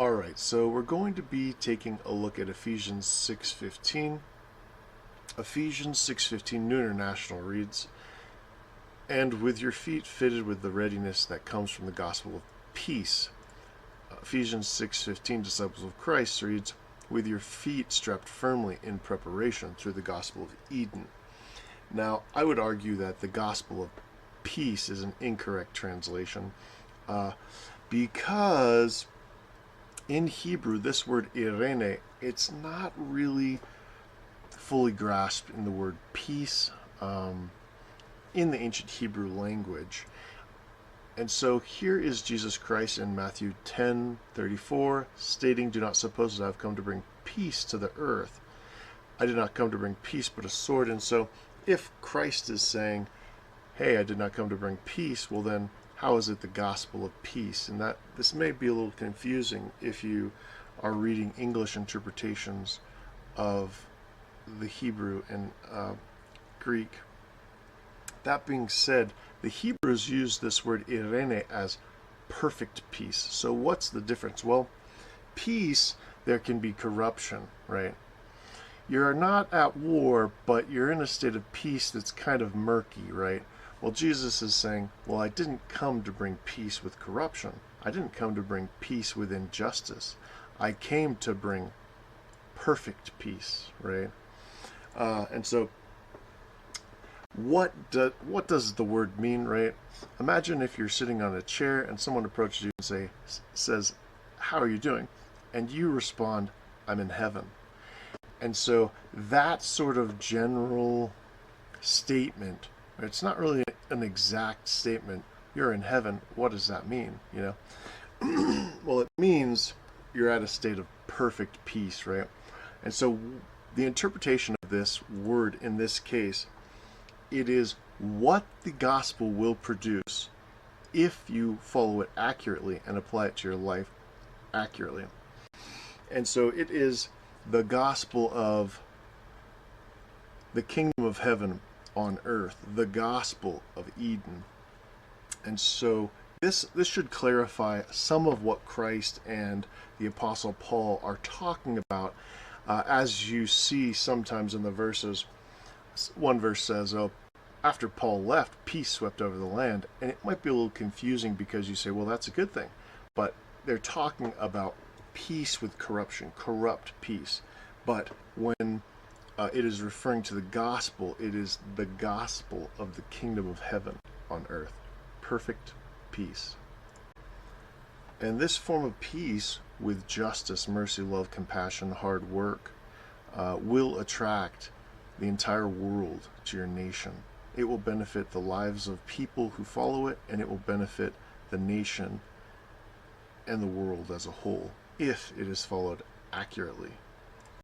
Alright, so we're going to be taking a look at Ephesians 6:15. Ephesians 6:15, New International reads, "And with your feet fitted with the readiness that comes from the gospel of peace." Ephesians 6:15, Disciples of Christ reads, "With your feet strapped firmly in preparation through the gospel of Eden." Now, I would argue that the gospel of peace is an incorrect translation because in Hebrew, this word irene, it's not really fully grasped in the word peace in the ancient Hebrew language. And so here is Jesus Christ in Matthew 10:34 stating, "Do not suppose that I have come to bring peace to the earth. I did not come to bring peace but a sword." And so if Christ is saying, hey, I did not come to bring peace, well then how is it the gospel of peace? And that this may be a little confusing if you are reading English interpretations of the Hebrew and Greek. That being said, the Hebrews use this word irene as perfect peace. So what's the difference? Well, peace, there can be corruption, right? You're not at war, but you're in a state of peace that's kind of murky, right? Well, Jesus is saying, well, I didn't come to bring peace with corruption. I didn't come to bring peace with injustice. I came to bring perfect peace, right? And so what does the word mean, right? Imagine if you're sitting on a chair and someone approaches you and says, "How are you doing?" And you respond, "I'm in heaven." And so that sort of general statement, it's not really an exact statement. You're in heaven. What does that mean? Well, it means you're at a state of perfect peace, right? And so the interpretation of this word in this case, it is what the gospel will produce if you follow it accurately and apply it to your life accurately. And so it is the gospel of the kingdom of heaven on earth, the gospel of Eden. And so this should clarify some of what Christ and the Apostle Paul are talking about. As you see sometimes in the verses, one verse says, "Oh, after Paul left, peace swept over the land." And it might be a little confusing because you say, well, that's a good thing. But they're talking about peace with corruption, corrupt peace. But when it is referring to the gospel, it is the gospel of the kingdom of heaven on earth. Perfect peace. And this form of peace with justice, mercy, love, compassion, hard work will attract the entire world to your nation. It will benefit the lives of people who follow it, and it will benefit the nation and the world as a whole if it is followed accurately.